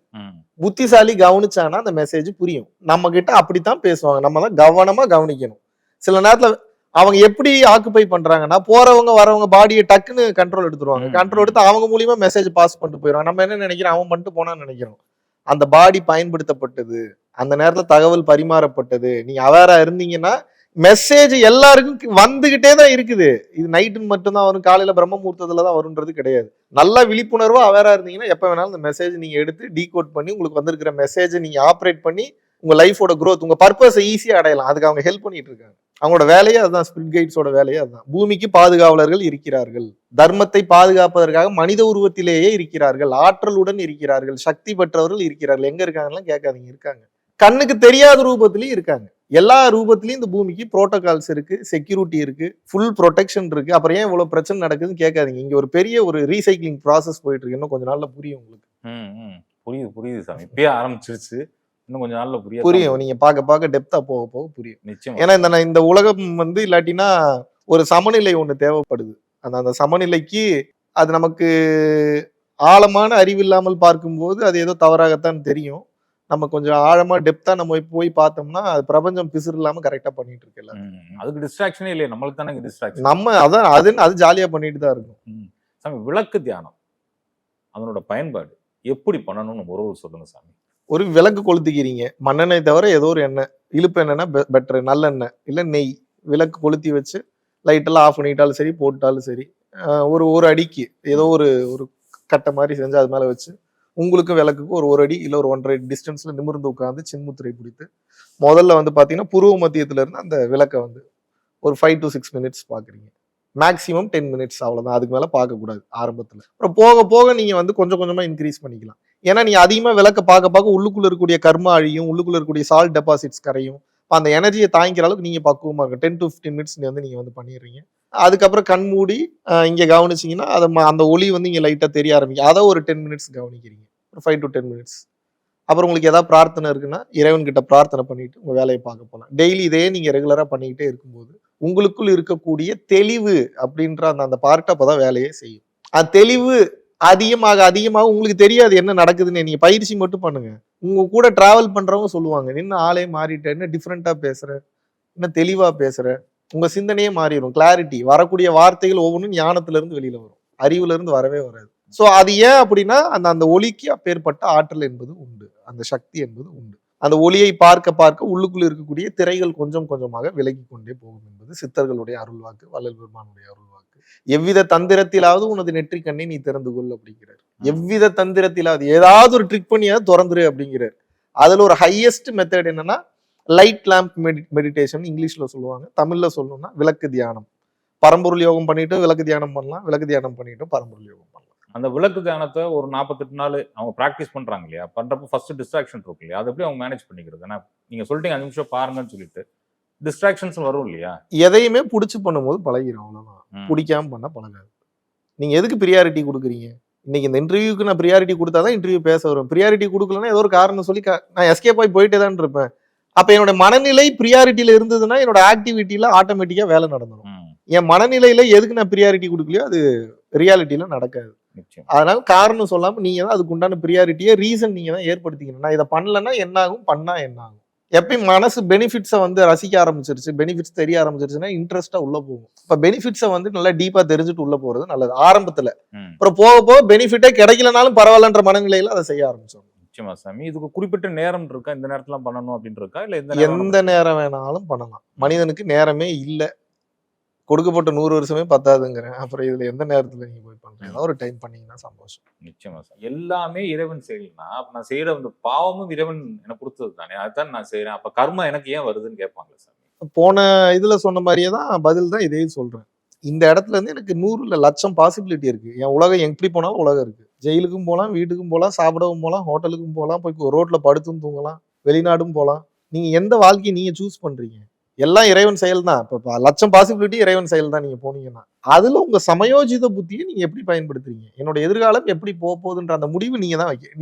புத்திசாலி கவனிச்சானா அந்த மெசேஜ் புரியும். நம்ம கிட்ட அப்படித்தான் பேசுவாங்க. நம்ம தான் கவனமா கவனிக்கணும். சில நேரத்துல அவங்க எப்படி ஆக்குபை பண்றாங்கன்னா போறவங்க வரவங்க பாடியை டக்குன்னு கண்ட்ரோல் எடுத்துருவாங்க. கண்ட்ரோல் எடுத்து அவங்க மூலியமா மெசேஜ் பாஸ் பண்ணிட்டு போயிடுவாங்க. நம்ம என்ன நினைக்கிறோம், அவன் பண்ணிட்டு போனான்னு நினைக்கிறோம். அந்த பாடி பயன்படுத்தப்பட்டது, அந்த நேரத்துல தகவல் பரிமாறப்பட்டது. நீங்க அவேரா இருந்தீங்கன்னா மெசேஜ் எல்லாருக்கும் வந்துகிட்டே தான் இருக்குது. இது நைட்டுன்னு மட்டும்தான் வரும், காலையில பிரம்ம முகூர்த்தத்துல தான் வரும்ன்றது கிடையாது. நல்லா விழிப்புணர்வா அவேரா இருந்தீங்கன்னா எப்ப வேணாலும் இந்த மெசேஜ் நீங்க எடுத்து டீகோட் பண்ணி உங்களுக்கு வந்திருக்கிற மெசேஜ் நீங்க ஆப்ரேட் பண்ணி உங்க லைஃபோட growth, உங்க பர்பஸை ஈஸியா அடையலாம். அதுக்கு அவங்க ஹெல்ப் பண்ணிட்டு இருக்காங்க. அவங்களோட வேலையே அதுதான். ஸ்பிரிட் கைட்ஸோட வேலையே அதுதான். பூமிக்கு பாதுகாவலர்கள் இருக்கிறார்கள். தர்மத்தை பாதுகாப்பதற்காக மனித உருவத்திலேயே இருக்கிறார்கள். ஆற்றலுடன் இருக்கிறார்கள். சக்தி பெற்றவர்கள் இருக்கிறார்கள். எங்க இருக்காங்கலாம் கேட்காதீங்க, இருக்காங்க. கண்ணுக்கு தெரியாத ரூபத்திலயும் இருக்காங்க. எல்லா ரூபத்திலயும் இந்த பூமிக்கு புரோட்டோகால்ஸ் இருக்கு, செக்யூரிட்டி இருக்கு, ஃபுல் ப்ரொடெக்ஷன் இருக்கு. அப்புறம் ஏன் இவ்வளவு பிரச்சனை நடக்குதுன்னு கேட்காதீங்க. இங்க ஒரு பெரிய ஒரு ரீசைக்ளிங் ப்ராசஸ் போயிட்டு இருக்கு. இன்னும் கொஞ்ச நாள்ல புரியும் உங்களுக்கு. புரியுது சாமி. இப்பயே ஆரம்பிச்சிருச்சு, இன்னும் கொஞ்ச நாள்ல புரியும். நீங்க பார்க்க டெப்தா போக போக புரியும். நிச்சயம். ஏன்னா இந்த உலகம் வந்து இல்லாட்டினா ஒரு சமநிலை ஒண்ணு தேவைப்படுது. அந்த சமநிலைக்கு அது நமக்கு ஆழமான அறிவு இல்லாமல் பார்க்கும்போது அது ஏதோ தவறாகத்தான் தெரியும். நம்ம கொஞ்சம் ஆழமா டெப்தா நம்ம போய் பார்த்தோம்னா அது பிரபஞ்சம் பிசுறு இல்லாம கரெக்டா பண்ணிட்டு இருக்குல்ல. அதுக்கு டிஸ்ட்ராக்ஷனே இல்லையே, நம்மளுக்கு தானே டிஸ்ட்ராக்ஷன். நம்ம அதான் அது ஜாலியா பண்ணிட்டு தான் இருக்கும். சாமி, விளக்கு தியானம் அதனோட பயன்பாடு எப்படி பண்ணணும்னு ஒரு சொல்லுங்க சாமி. ஒரு விளக்கு கொளுத்திக்கிறீங்க, மண்ணெண்ணெய் தவிர ஏதோ ஒரு எண்ணெய், இழுப்பு எண்ணெய்னா பெட்டர், நல்லெண்ணெய் இல்ல நெய், விளக்கு கொளுத்தி வச்சு லைட்டெல்லாம் ஆஃப் பண்ணிட்டாலும் சரி போட்டாலும் சரி, ஒரு அடிக்கு ஏதோ ஒரு கட்டை மாதிரி செஞ்சு அது மேல வச்சு உங்களுக்கு விளக்குக்கு ஒரு அடி இல்ல ஒரு 1.5 அடி டிஸ்டன்ஸ்ல நிமிர்ந்து உட்காந்து சின்முத்திரை பிடித்து முதல்ல வந்து பாத்தீங்கன்னா புருவ மத்தியத்துல இருந்து அந்த விளக்கை வந்து ஒரு 5 to 6 minutes பாக்குறீங்க. மேக்ஸிமம் 10 மினிட்ஸ் அவ்வளவுதான். அதுக்கு மேல பார்க்கக்கூடாது ஆரம்பத்துல. அப்புறம் போக போக நீங்க வந்து கொஞ்சம் கொஞ்சமா இன்க்ரீஸ் பண்ணிக்கலாம். ஏன்னா நீங்க அதிகமா விளக்க பார்க்க உள்ளுக்குள்ள இருக்கக்கூடிய கர்மா அழியும், உள்ளுக்குள்ள இருக்கக்கூடிய சால்ட் டெபாசிட்ஸ் கரையும். அந்த எனர்ஜியை தாங்கிக்கிற அளவுக்கு நீங்க பக்குவமா இருக்கும். 10 to 15 மினிட்ஸ் நீங்க வந்து பண்ணிடுறீங்க. அதுக்கப்புறம் கண் மூடி இங்க கவனிச்சீங்கன்னா அந்த ஒளி வந்து இங்க லைட்டா தெரிய ஆரம்பிக்கும். அதை ஒரு 10 மினிட்ஸ் கவனிக்கிறீங்க. ஒரு 5 to 10 மினிட்ஸ். அப்புறம் உங்களுக்கு ஏதாவது பிரார்த்தனை இருக்குன்னா இறைவன் கிட்ட பிரார்த்தனை பண்ணிட்டு உங்க வேலையை பார்க்க போகலாம். டெய்லி இதே நீங்க ரெகுலரா பண்ணிக்கிட்டே இருக்கும்போது உங்களுக்குள் இருக்கக்கூடிய தெளிவு அப்படின்ற அந்த பார்ட் அப்பதான் வேலையே செய்யும். அது தெளிவு அதிகமாக உங்களுக்கு தெரியாது என்ன நடக்குதுன்னு. நீங்க பயிற்சி மட்டும் பண்ணுங்க. உங்க கூட டிராவல் பண்றவங்க சொல்லுவாங்க, என்ன ஆளே மாறிட்ட, என்ன டிஃப்ரெண்டா பேசுற, என்ன தெளிவா பேசுற. உங்க சிந்தனையே மாறிடும். கிளாரிட்டி, வரக்கூடிய வார்த்தைகள் ஒவ்வொன்றும் ஞானத்துல இருந்து வெளியில வரும், அறிவுல இருந்து வரவே வராது. சோ அது ஏன் அப்படின்னா அந்த ஒளிக்கு அப்பேற்பட்ட ஆற்றல் என்பது உண்டு, அந்த சக்தி என்பது உண்டு. அந்த ஒளியை பார்க்க பார்க்க உள்ளுக்குள் இருக்கக்கூடிய திரைகள் கொஞ்சம் கொஞ்சமாக விலகி கொண்டே போகும் என்பது சித்தர்களுடைய அருள்வாக்கு, வள்ளல் பெருமானுடைய அருள்வாக்கு. எவ்வித தந்திரத்திலாவது உனது நெற்றிக் கண்ணை நீ திறந்து கொள் அப்படிங்கிறார். எவ்வித தந்திரத்திலாவது ஏதாவது ஒரு ட்ரிக் பண்ணியாவது திறந்துரு அப்படிங்கிறார். அதுல ஒரு ஹையஸ்ட் மெத்தட் என்னன்னா லைட் லேம்ப் மெடிடேஷன் இங்கிலீஷ்ல சொல்லுவாங்க. தமிழ்ல சொல்லணும்னா விளக்கு தியானம். பரம்பொருள் யோகம் பண்ணிட்டு விளக்கு தியானம் பண்ணலாம், விளக்கு தியானம் பண்ணிட்டு பரம்பொருள் யோகம் பண்ணலாம். அந்த விளக்கு தியானத்தை ஒரு 48 நாள் அவங்க ப்ராக்டிஸ் பண்றாங்க இல்லையா, பண்றப்ப ஃபர்ஸ்ட் டிஸ்ட்ராக்ஷன் இருக்கும் இல்லையா, அது எப்படி அவங்க மேனேஜ் பண்ணிக்கிறது? ஏன்னா நீங்க சொல்லிட்டீங்க 5 நிமிஷம் பாருங்கன்னு சொல்லிட்டு டிஸ்ட்ராக்ஷன்ஸ் வரும் இல்லையா? எதையுமே பிடிச்சு பண்ணும்போது பழகிடும், அவ்வளவுதான். பிடிக்காம பண்ண பழகாது. நீங்க எதுக்கு ப்ரியாரிட்டி கொடுக்குறீங்க? இன்னைக்கு இந்த இன்டர்வியூக்கு நான் ப்ரியாரிட்டி கொடுத்தாதான் இன்டர்வியூ பேச வரும். ப்ரியாரிட்டி கொடுக்கலன்னா ஏதோ ஒரு காரணம் சொல்லி நான் எஸ்கேப் ஆகி போயிட்டே தான் இருப்பேன். அப்ப என்னோட மனநிலை ப்ரியாரிட்டியில இருந்ததுன்னா என்னோட ஆக்டிவிட்டியில ஆட்டோமேட்டிக்கா வேலை நடந்துடும். என் மனநிலையில எதுக்கு நான் ப்ரியாரிட்டி கொடுக்கலையோ அது ரியாலிட்டியில நடக்காது. அதனால காரணம் சொல்லாம நீங்க தான் அதுக்கு உண்டான ப்ரியாரிட்டியை ரீசன் நீங்க தான் ஏற்படுத்திக்கணும். நான் இதை பண்ணலன்னா என்ன ஆகும், பண்ணா என்ன ஆகும். எப்பயும் மனசு பெனிஃபிட்ஸை வந்து ரசிக்க ஆரம்பிச்சிருச்சு, பெனிஃபிட்ஸ் தெரிய ஆரம்பிச்சிருச்சுன்னா இன்ட்ரெஸ்டா உள்ள போகும். இப்ப பெனிஃபிட்ஸை வந்து நல்லா டீப்பா தெரிஞ்சுட்டு உள்ள போறது நல்லது ஆரம்பத்துல. அப்புறம் போக போக பெனிஃபிட்டே கிடைக்கலனாலும் பரவாயில்லன்ற மனநிலையில அதை செய்ய ஆரம்பிச்சோம். நிச்சயமா சாமி. இதுக்கு குறிப்பிட்ட நேரம் இருக்கா, இந்த நேரத்துல பண்ணணும் அப்படின்னு இருக்கா, இல்ல எந்த நேரம் வேணாலும் பண்ணலாம். மனிதனுக்கு நேரமே இல்லை. கொடுக்கப்பட்ட 100 வருஷமே பத்தாதுங்கிறேன். அப்புறம் இதுல எந்த நேரத்துல நீங்க போய் பண்றீங்க? ஏதாவது ஒரு டைம் பண்ணீங்கன்னா சந்தோஷம். நிச்சயமா சார். எல்லாமே இறைவன் செயல்னா அப்ப நான் செய்யற அந்த பாவமும் இறைவன் எனக்கு கொடுத்தது தானே, அதுதான் நான் செய்யறேன். அப்ப கர்மா எனக்கு ஏன் வருதுன்னு கேட்பாங்க சார். போன இதுல சொன்ன மாதிரியே தான் பதில் தான் இதே சொல்றேன். இந்த இடத்துல இருந்து எனக்கு 100 இல்ல லட்சம் பாசிபிலிட்டி இருக்கு. என் உலகம் எப்படி போனாலும் உலகம் இருக்கு. ஜெயிலுக்கும் போகலாம், வீட்டுக்கும் போகலாம், சாப்பிடவும் போகலாம், ஹோட்டலுக்கும் போகலாம், போய் ரோட்ல படுத்தும் தூங்கலாம், வெளிநாடும் போகலாம். நீங்க எந்த வாழ்க்கையை நீங்க சூஸ் பண்றீங்க? எல்லாம் இறைவன் செயல் தான். இப்ப லட்சம் பாசிபிலிட்டி இறைவன் செயல் தான். நீங்க போனீங்கன்னா அதுல உங்க சமயோஜித புத்தியை நீங்க எப்படி பயன்படுத்துறீங்க? என்னோட எதிர்காலம் எப்படி போகுதுன்ற அந்த முடிவு நீங்க தான்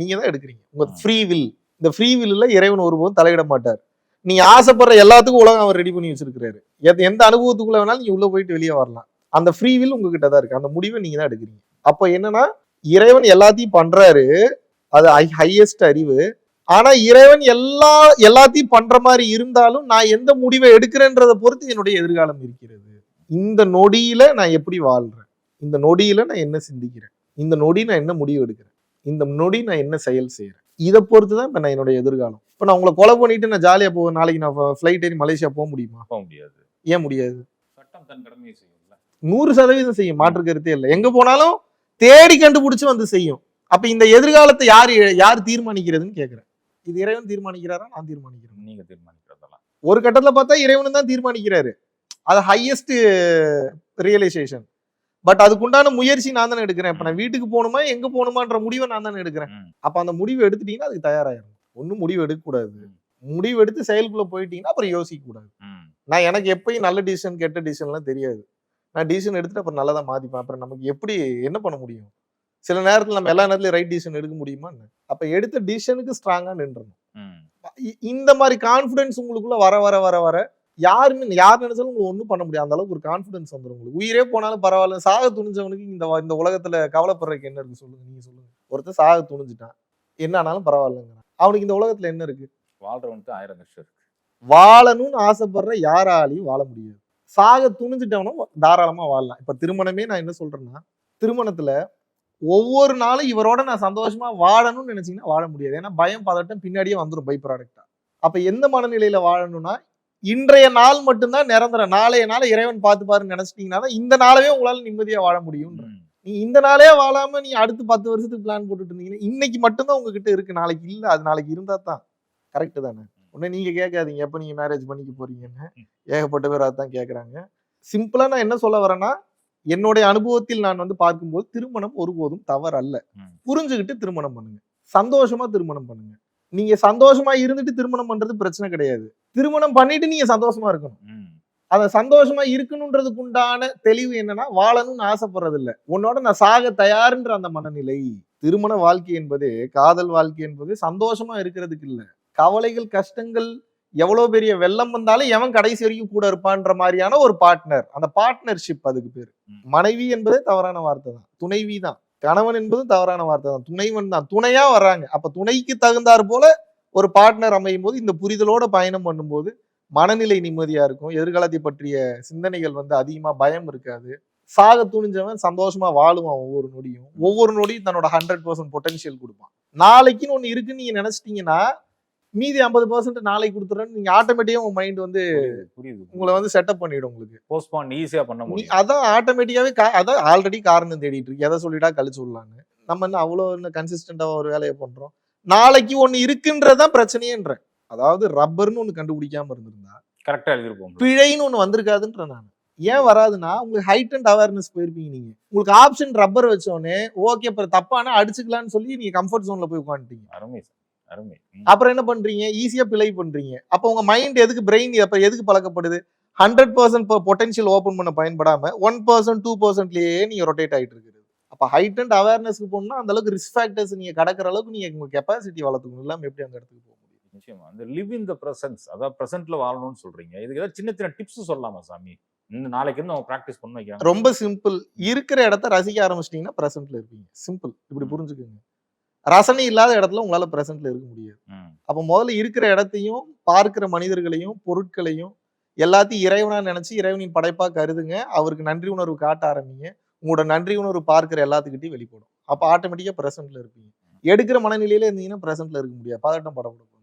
எடுக்கிறீங்க. உங்க ஃப்ரீ வில். இந்த ஃப்ரீ வில்ல இறைவன் ஒருபோதும் தலையிட மாட்டார். நீங்க ஆசைப்படுற எல்லாத்துக்கும் உலகம் அவர் ரெடி பண்ணி வச்சிருக்காரு. எந்த அனுபவத்துக்குள்ள வேணாலும் நீங்க உள்ள போயிட்டு வெளியே வரலாம். அந்த ஃப்ரீ வில் உங்ககிட்ட தான் இருக்கு. அந்த முடிவை நீங்க தான் எடுக்கிறீங்க. அப்ப என்னன்னா இறைவன் எல்லாத்தையும் பண்றாரு, அது ஹையஸ்ட் அறிவு. ஆனா இறைவன் எல்லாத்தையும் பண்ற மாதிரி இருந்தாலும் நான் எந்த முடிவை எடுக்கிறேன்றதை பொறுத்து என்னுடைய எதிர்காலம் இருக்கிறது. இந்த நொடியில நான் எப்படி வாழ்றேன், இந்த நொடியில நான் என்ன சிந்திக்கிறேன், இந்த நொடி நான் என்ன முடிவு எடுக்கிறேன், இந்த நொடி நான் என்ன செயல் செய்யறேன், இதை பொறுத்துதான் இப்ப நான் என்னுடைய எதிர்காலம். இப்ப நான் உங்களை கொலை பண்ணிட்டு நான் ஜாலியா போவேன், நாளைக்கு நான் ஃபிளைட் ஏறி மலேசியா போக முடியுமா? போக முடியாது. ஏன் முடியாது? சட்டம் தன் கடமையை செய்யும்ல. 100% செய்யும், மாற்று கருத்தே இல்லை. எங்க போனாலும் தேடி கண்டுபிடிச்சு வந்து செய்யும். அப்ப இந்த எதிர்காலத்தை யார் தீர்மானிக்கிறதுன்னு கேக்குறேன். இது இறைவன் தீர்மானிக்கிறாரா, நான் தீர்மானிக்கிறேன்? நீங்க தீர்மானிக்கிறதெல்லாம். ஒரு கட்டத்துல பார்த்தா இறைவன் தான் தீர்மானிக்கிறாரு. அது ஹையஸ்ட் ரியலைசேஷன். பட் அதுக்குண்டான முயற்சி நான் தானே எடுக்கிறேன். இப்ப நான் வீட்டுக்கு போகணுமா எங்க போகணுமான்ற முடிவை நான் தானே எடுக்கிறேன். அப்ப அந்த முடிவு எடுத்துட்டீங்கன்னா அதுக்கு தயாராயிரும். ஒன்னும் முடிவு எடுக்க கூடாது. முடிவு எடுத்து செயலுக்குள்ள போயிட்டீங்கன்னா அப்புறம் யோசிக்க கூடாது. நான் எனக்கு எப்பயும் நல்ல டிசிஷன் கெட்ட டிசிஷன்லாம் தெரியாது. நான் டிசிஷன் எடுத்துட்டு அப்புறம் நல்லதா மாத்திப்பேன். அப்புறம் நமக்கு எப்படி என்ன பண்ண முடியும்? சில நேரத்துல நம்ம எல்லா நேரத்துலயும் ரைட் டிசிஷன் எடுக்க முடியுமா? அப்ப எடுத்த டிசிஷனுக்கு ஸ்ட்ராங்கா நின்றணும். இந்த மாதிரி கான்பிடன்ஸ் உங்களுக்குள்ள வர வர வர வர யார் நினைச்சாலும் உங்களுக்கு ஒண்ணும் பண்ண முடியாது. அந்த அளவுக்கு ஒரு கான்பிடன்ஸ் வந்துடும் உங்களுக்கு. உயிரே போனாலும் பரவாயில்ல, சாக துணிஞ்சவனுக்கு இந்த உலகத்துல கவலைப்படுறதுக்கு என்ன இருக்கு சொல்லுங்க? நீங்க சொல்லுங்க. ஒருத்தர் சாக துணிஞ்சிட்டான், என்ன ஆனாலும் பரவாயில்லைங்கிறான். அவனுக்கு இந்த உலகத்துல என்ன இருக்கு? வாழ்றவனுக்கு 1000 கஷ்டம் இருக்கு. வாழணும்னு ஆசைப்படுற யாராலையும் வாழ முடியாது. சாக துணிஞ்சிட்டவனும் தாராளமா வாழலாம். இப்ப திருமணமே நான் என்ன சொல்றேன்னா, திருமணத்துல ஒவ்வொரு நாளும் இவரோட நான் சந்தோஷமா வாழணும்னு நினைச்சீங்கன்னா வாழ முடியாது. ஏன்னா பயம் பதட்டம் பின்னாடியே வந்துடும் பை ப்ராடக்டா. அப்ப எந்த மனநிலையில வாழணும்னா, இன்றைய நாள் மட்டும்தான் நிரந்தரம், நாளைய நாளை இறைவன் பார்த்துப்பாருன்னு நினைச்சிட்டீங்கன்னா இந்த நாளவே உங்களால நிம்மதியா வாழ முடியும். நீ இந்த நாளே வாழாம நீ அடுத்து 10 வருஷத்துக்கு பிளான் போட்டுட்டு இருந்தீங்கன்னா இன்னைக்கு மட்டும்தான் உங்ககிட்ட இருக்கு, நாளைக்கு இல்ல. அது நாளைக்கு இருந்தா தான் கரெக்ட் தானே? உடனே நீங்க கேட்காதீங்க எப்ப நீங்க மேரேஜ் பண்ணிக்க போறீங்கன்னு. ஏகப்பட்ட பேர் அதான் கேட்கறாங்க. சிம்பிளா நான் என்ன சொல்ல வரேன்னா, என்னுடைய அனுபவத்தில் நான் வந்து பார்க்கும்போது திருமணம் ஒருபோதும் தவறு அல்ல. ம். புரிஞ்சுகிட்டு திருமணம் பண்ணுங்க. சந்தோஷமா திருமணம் பண்ணுங்க. நீங்க சந்தோஷமா இருந்துட்டு திருமணம் பண்றது பிரச்சனை கிடையாது. திருமணம் பண்ணிட்டு நீங்க சந்தோஷமா இருக்கணும். ம். அத சந்தோஷமா இருக்கணும்ன்றதுக்கு உண்டான தெளிவு என்னன்னா, வாழணும்னு ஆசைப்படுறது இல்ல. உன்னோட நான் சாக தயார்ன்ற அந்த மனநிலை. திருமண வாழ்க்கை என்பது, காதல் வாழ்க்கை என்பது சந்தோஷமா இருக்கிறதுக்கு இல்ல. கவலைகள், கஷ்டங்கள் எவ்வளவு பெரிய வெள்ளம் வந்தாலும் எவன் கடைசி வரைக்கும் கூட இருப்பான்ற மாதிரியான ஒரு பார்ட்னர். அந்த பார்ட்னர்ஷிப் அதுக்கு பேரு. ம். மனைவி என்பதே தவறான வார்த்தை தான். துணைவி தான். கணவன் என்பதும் தவறான வார்த்தை தான். துணைவன் தான். துணையா வர்றாங்க. அப்ப துணைக்கு தகுந்தாற் போல ஒரு பார்ட்னர் அமையும் போது, இந்த புரிதலோட பயணம் பண்ணும்போது மனநிலை நிம்மதியா இருக்கும். எதிர்காலத்தை பற்றிய சிந்தனைகள் வந்து அதிகமா பயம் இருக்காது. சாக துணிஞ்சவன் சந்தோஷமா வாழுவான் ஒவ்வொரு நொடியும். ஒவ்வொரு நொடியும் தன்னோட 100% பொட்டன்ஷியல் குடுப்பான். நாளைக்குன்னு ஒண்ணு இருக்குன்னு நீங்க நினைச்சிட்டீங்கன்னா, மீதி 50% நாளைக்கு குடுத்துறேன்னு நீங்க ஆட்டோமேட்டிக்கா உங்க மைண்ட் வந்து புரியுது. உங்கள வந்து செட்டப் பண்ணிடும் உங்களுக்கு. போஸ்ட்போன் ஈஸியா பண்ண முடியும். அதான் ஆட்டோமேட்டிக்காவே அதான் ஆல்ரெடி காரணம் தேடிட்டு இருக்கு. எதை சொல்லிட்டா கழிச்சு விடலான்னு. நம்ம என்ன அவ்வளோ என்ன கன்சிஸ்டன்டா ஒரு வேலையை பண்றோம். நாளைக்கு ஒண்ணு இருக்குன்றதுதான் பிரச்சனையேன்றேன். அதாவது ரப்பர்னு ஒண்ணு கண்டுபிடிக்காம இருந்திருந்தா, கரெக்டா எழுதிருப்போம். பிழைன்னு ஒண்ணு வந்திருக்காதுன்றேன் நான். ஏன் வராதுன்னா, உங்களுக்கு ஹைட் அண்ட் அவேர்னஸ் போயிருப்பீங்க நீங்க. உங்களுக்கு ஆப்ஷன் ரப்பர் வச்சோனே, ஓகே அப்புறம் தப்பானா அடிச்சுக்கலாம்னு சொல்லி நீங்க கம்ஃபர்ட் ஜோன்ல போய் உட்காந்துட்டீங்க. அருமை சார். அருமை. அப்புறம் என்ன பண்றீங்க? ஈஸியா பிழை பண்றீங்க. அப்ப உங்க மைண்ட் எதுக்கு பிரெயின் அப்ப எதுக்கு பழக்கப்படுது? 100% பொட்டன்ஷியல் ஓபன் பண்ண பயன்படாம 1% 2%லயே நீங்க ரொட்டேட் ஆயிட்டு இருக்குது. அப்ப ஹைட் அண்ட் அவேர்னஸ்க்கு போகணும்னா அந்த அளவுக்கு ரிஸ்க் ஃபேக்டர்ஸ் நீங்க கடக்கிற அளவுக்கு நீங்க உங்க கெப்பாசிட்டி வளர்த்துக்கணும். இல்லாம எப்படி அந்த இடத்துக்கு போக முடியும்? நிச்சயமா. அந்த லிவ் இன் த பிரசன்ஸ், அதாவது பிரசன்ட்ல வாழணும்னு சொல்றீங்க. இதுக்கு ஏதாவது சின்ன சின்ன டிப்ஸ் சொல்லலாமா சாமி? இந்த நாளைக்கு இருந்து அவங்க பிராக்டிஸ் பண்ண வைக்கிறாங்க. ரொம்ப சிம்பிள். இருக்கிற இடத்த ரசிக்க ஆரம்பிச்சிட்டீங்கன்னா பிரசன்ட்ல இருப்பீங்க. சிம்பிள். இப்படி புரிஞ்சுக்கோங்க. ரசனை இல்லாத இடத்துல உங்களால பிரசன்ட்ல இருக்க முடியாது. அப்ப முதல்ல இருக்கிற இடத்தையும், பார்க்கிற மனிதர்களையும், பொருட்களையும் எல்லாத்தையும் இறைவனா நினைச்சு இறைவனின் படைப்பா கருதுங்க. அவருக்கு நன்றி உணர்வு காட்ட ஆரம்பிங்க. உங்களோட நன்றி உணர்வு பார்க்கிற எல்லாத்துக்கிட்டையும் வெளிப்படும். அப்ப ஆட்டோமேட்டிக்கா பிரசன்ட்ல இருப்பீங்க. எடுக்கிற மனநிலையில இருந்தீங்கன்னா பிரசன்ட்ல இருக்க முடியாது. பதட்டம் படப்பட வந்துடும்.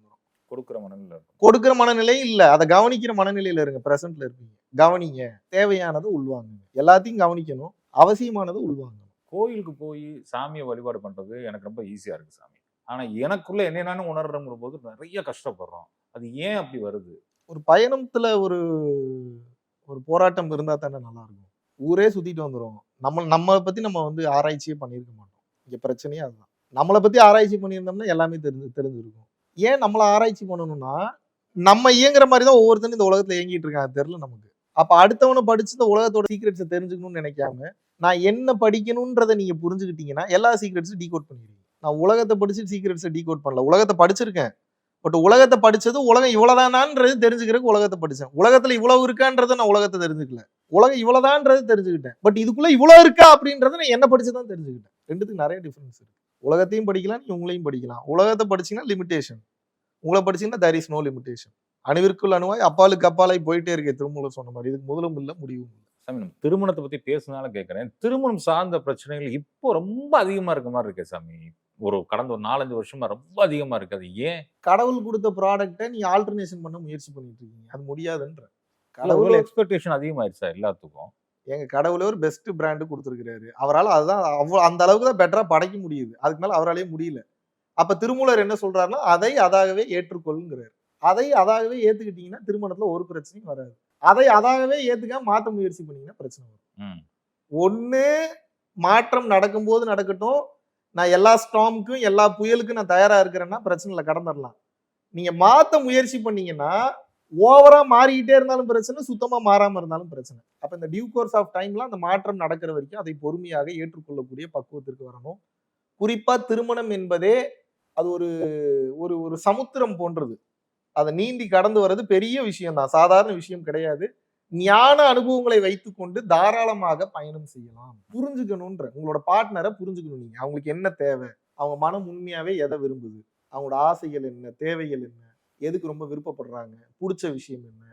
கொடுக்குற மனநிலை இருக்கும். கொடுக்கிற மனநிலை இல்ல. அதை கவனிக்கிற மனநிலையில இருங்க. பிரசன்ட்ல இருப்பீங்க. கவனிங்க. தேவையானது உள்வாங்குங்க. எல்லாத்தையும் கவனிக்கணும். அவசியமானது உள்வாங்கணும். கோயிலுக்கு போய் சாமியை வழிபாடு பண்றது எனக்கு ரொம்ப ஈஸியா இருக்கு சாமி. ஆனா எனக்குள்ள என்னென்னு உணர்றங்கிற போது நிறைய கஷ்டப்படுறோம். அது ஏன் அப்படி வருது? ஒரு பயணத்துல ஒரு ஒரு போராட்டம் இருந்தா தானே நல்லா இருக்கும். ஊரே சுத்திட்டு வந்துரும். நம்மளை பத்தி நம்ம வந்து ஆராய்ச்சியே பண்ணியிருக்க மாட்டோம். இங்க பிரச்சனையே அதுதான். நம்மளை பத்தி ஆராய்ச்சி பண்ணியிருந்தோம்னா எல்லாமே தெரிஞ்சிருக்கும். ஏன் நம்மளை ஆராய்ச்சி பண்ணணும்னா, நம்ம இயங்குற மாதிரி தான் ஒவ்வொருத்தரும் இந்த உலகத்துல இயங்கிட்டு இருக்காங்க. தெரியல நமக்கு. அப்ப அடுத்தவனை படிச்சு இந்த உலகத்தோட சீக்ரெட்ஸை தெரிஞ்சுக்கணும்னு நினைக்காம, நான் என்ன படிக்கணும்ன்றதை நீங்க புரிஞ்சுக்கிட்டீங்கன்னா எல்லா சீக்ரெட்ஸும் டீகோட் பண்ணிடுவீங்க. நான் உலகத்தை படிச்சு சீக்ரெட்ஸை டீகோட் பண்ணல. உலகத்தை படிச்சிருக்கேன். பட் உலகத்தை படிச்சது உலகம் இவ்வளவுதானான்றது தெரிஞ்சுக்கிறதுக்கு உலகத்தை படிச்சேன். உலகத்துல இவ்வளவு இருக்கான்றதை நான் உலகத்தை தெரிஞ்சுக்கல. உலகம் இவ்வளவுதான்றது தெரிஞ்சுக்கிட்டேன். பட் இதுக்குள்ள இவ்வளவு இருக்கா அப்படின்றத நான் என்ன படிச்சுதான் தெரிஞ்சுக்கிட்டேன். ரெண்டுத்துக்கு நிறைய டிஃபரன்ஸ் இருக்கு. உலகத்தையும் படிக்கலாம், நீ உங்களையும் படிக்கலாம். உலகத்தை படிச்சீங்கன்னா லிமிடேஷன். உங்களை படிச்சீங்கன்னா தேர் இஸ் நோ லிமிடேஷன். அணுவிற்குள் அணுவாய் அப்பாலுக்கு அப்பாலாய் போயிட்டே இருக்கே. திருமூலர் சொன்ன மாதிரி இதுக்கு முதலும் இல்லை முடிவும் இல்லை. சாமி, நம்ம திருமணத்தை பத்தி பேசுனால கேட்கிறேன். திருமணம் சார்ந்த பிரச்சனைகள் இப்போ ரொம்ப அதிகமா இருக்க மாதிரி இருக்கே சாமி. கடந்த ஒரு 4-5 வருஷமா ரொம்ப அதிகமா இருக்கு. அது ஏன்? கடவுள் கொடுத்த ப்ராடக்ட்டை நீ ஆல்டர்னேஷன் பண்ண முயற்சி பண்ணிட்டு இருக்கீங்க. அது முடியாதுன்ற. கடவுள் எக்ஸ்பெக்டேஷன் அதிகமாயிருச்சா எல்லாத்துக்கும்? எங்க கடவுளே ஒரு பெஸ்ட் பிராண்டு கொடுத்துருக்காரு. அவரால் அதுதான் அந்த அளவுக்கு தான் பெட்டரா படைக்க முடியுது. அதுக்கு மேல அவராலேயே முடியல. அப்ப திருமூலர் என்ன சொல்றாருன்னா, அதை அதாகவே ஏற்றுக்கொள்ளுங்கிறாரு. அதை அதாகவே ஏத்துக்கிட்டீங்கன்னா திருமணத்துல ஒரு பிரச்சனையும் வராது. அதை அதாகவே ஏத்துக்காம மாத்த முயற்சி பண்ணீங்கன்னா பிரச்சனை வரும். ஒண்ணு மாற்றம் நடக்கும்போது நடக்கட்டும். நான் எல்லா ஸ்டார்முக்கும் எல்லா புயலுக்கும் நான் தயாரா இருக்கிறேன்னா பிரச்சனை இல்லை, கடந்துடலாம். நீங்க மாத்த முயற்சி பண்ணீங்கன்னா ஓவரா மாறிக்கிட்டே இருந்தாலும் பிரச்சனை, சுத்தமா மாறாம இருந்தாலும் பிரச்சனை. அப்ப இந்த டியூ கோர்ஸ் ஆஃப் டைம்ல அந்த மாற்றம் நடக்கிற வரைக்கும் அதை பொறுமையாக ஏற்றுக்கொள்ளக்கூடிய பக்குவத்திற்கு வரணும். குறிப்பா திருமணம் என்பதே அது ஒரு ஒரு ஒரு சமுத்திரம் போன்றது. அதை நீந்தி கடந்து வர்றது பெரிய விஷயம் தான். சாதாரண விஷயம் கிடையாது. ஞான அனுபவங்களை வைத்துக்கொண்டு தாராளமாக பயணம் செய்யலாம். புரிஞ்சுக்கணும்ன்ற உங்களோட பார்ட்னரை புரிஞ்சுக்கணும். நீங்க அவங்களுக்கு என்ன தேவை, அவங்க மனம் உண்மையாவே எதை விரும்புது, அவங்களோட ஆசைகள் என்ன, தேவைகள் என்ன, எதுக்கு ரொம்ப விருப்பப்படுறாங்க, பிடிச்ச விஷயம் என்ன,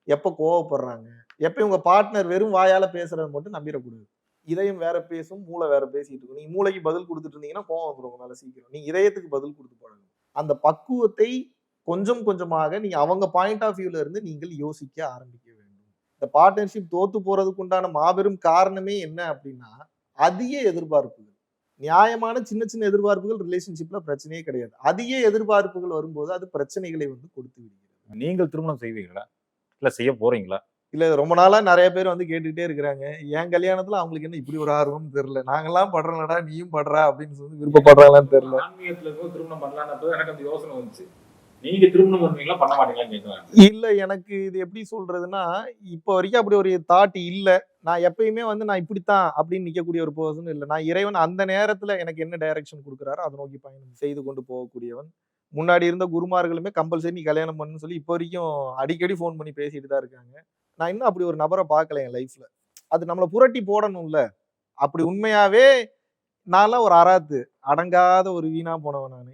எப்ப கோவப்படுறாங்க, எப்ப உங்க பார்ட்னர் வெறும் வாயால பேசுறது மட்டும் நம்பிடக்கூடாது. இதயம் வேற பேசும், மூளை வேற பேசிட்டு இருக்கும். நீங்க மூளைக்கு பதில் கொடுத்துட்டு இருந்தீங்கன்னா கோவம் வந்துடும் உங்களால சீக்கிரம். நீங்க இதயத்துக்கு பதில் கொடுத்து பழகணும். அந்த பக்குவத்தை கொஞ்சம் கொஞ்சமாக நீங்க அவங்க பாயிண்ட் ஆஃப் வியூல இருந்து நீங்கள் யோசிக்க ஆரம்பிக்க வேண்டும். இந்த பார்ட்னர்ஷிப் தோத்து போறதுக்கு உண்டான மாபெரும் காரணமே என்ன அப்படின்னா, அதிக எதிர்பார்ப்புகள். நியாயமான சின்ன சின்ன எதிர்பார்ப்புகள் ரிலேஷன்ஷிப்ல பிரச்சனையே கிடையாது. அதிக எதிர்பார்ப்புகள் வரும்போது அது பிரச்சனைகளை வந்து கொடுத்து விடுகிறது. நீங்கள் திருமணம் செய்வீங்களா? இல்ல செய்ய போறீங்களா? இல்ல ரொம்ப நாளா நிறைய பேர் வந்து கேட்டுக்கிட்டே இருக்கிறாங்க. என் கல்யாணத்துல அவங்களுக்கு என்ன இப்படி ஒரு ஆர்வம்னு தெரியல. நாங்கெல்லாம் படுறோம்லடா நீயும் படுறா அப்படின்னு சொல்லி விருப்பப்படுறாங்களான்னு தெரியல. ஆன்மீகத்துல இருந்து திருமணம் பண்ணலாம்னு எனக்கு அந்த யோசனை வந்துச்சு. நீங்க திருமணம் பண்ணுவீங்களா பண்ண மாட்டீங்களான்னு கேட்கலாம். இல்ல எனக்கு இது எப்படி சொல்றதுன்னா, இப்போ வரைக்கும் அப்படி ஒரு தாட் இல்ல. நான் எப்பயுமே வந்து நான் இப்படித்தான் அப்படின்னு நிக்கக்கூடிய ஒரு பெர்சன் இல்ல. நான் இறைவன் அந்த நேரத்துல எனக்கு என்ன டைரக்ஷன் குடுக்குறாரோ அதை நோக்கி பயணம் செய்து கொண்டு போகக்கூடியவன். முன்னாடி இருந்த குருமார்களுமே கம்பல்சரி நீ கல்யாணம் பண்ணுன்னு சொல்லி இப்போ வரைக்கும் அடிக்கடி ஃபோன் பண்ணி பேசிட்டு தான் இருக்காங்க. நான் இன்னும் அப்படி ஒரு நபரை பார்க்கல என் லைஃப்ல. அது நம்மள புரட்டி போடணும்ல. அப்படி உண்மையாவே நான்லாம் ஒரு அராத்து. அடங்காத ஒரு வீணா போனவன் நானு.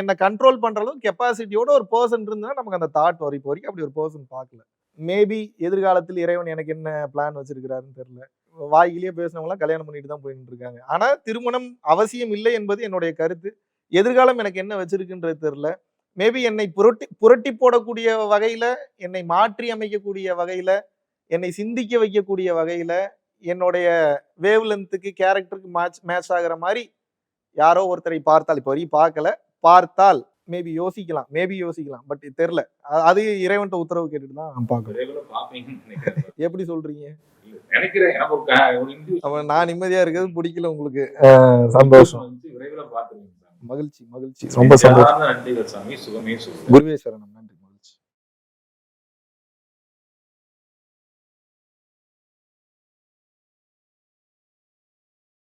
என்ன கண்ட்ரோல் பண்ற அளவுக்கு கெப்பாசிட்டியோட ஒரு பெர்சன் இருந்தா நமக்கு அந்த தாட் வரும். இப்போ வரைக்கும் அப்படி ஒரு பெர்சன் பார்க்கல. மேபி எதிர்காலத்தில் இறைவன் எனக்கு என்ன பிளான் வச்சிருக்கிறாருன்னு தெரியல. வாய்க்கிலேயே பேசினவங்கலாம் கல்யாணம் பண்ணிட்டு தான் போயிட்டு இருக்காங்க. ஆனா திருமணம் அவசியம் இல்லை என்பது என்னுடைய கருத்து. எதிர்காலம் எனக்கு என்ன வச்சிருக்குன்றது தெரியல. மேபி என்னை புரட்டி புரட்டி போடக்கூடிய வகையில, என்னை மாற்றி அமைக்கக்கூடிய வகையில, என்னை சிந்திக்க வைக்கக்கூடிய வகையில, என்னுடைய வேவ் லென்த்துக்கு கேரக்டருக்கு மேட்ச் ஆகுற மாரி யாரோ ஒருத்தரை பார்த்தால், இப்போ வரைக்கும் பார்க்கல. பார்த்தால் மேபி யோசிக்கலாம். பட் தெரியல. அது இறைவன்ட்ட உத்தரவு கேட்டுட்டு தான் பார்க்கணும். விரைவில் பார்ப்பீங்கன்னு நினைக்கிறேன். எப்படி சொல்றீங்க? நினைக்கிறேன். எனக்கு ஒரு intuition அப்ப நான் நிம்மதியா இருக்கிறது பிடிக்கல உங்களுக்கு. சந்தோஷம். வந்துச்சு. விரைவில் பார்த்துருவீங்க சாமி. மகிழ்ச்சி. ரொம்ப சந்தோஷம். நன்றிகள் சாமி. சுகமே சுகம். குருவே சரணம். நன்றி.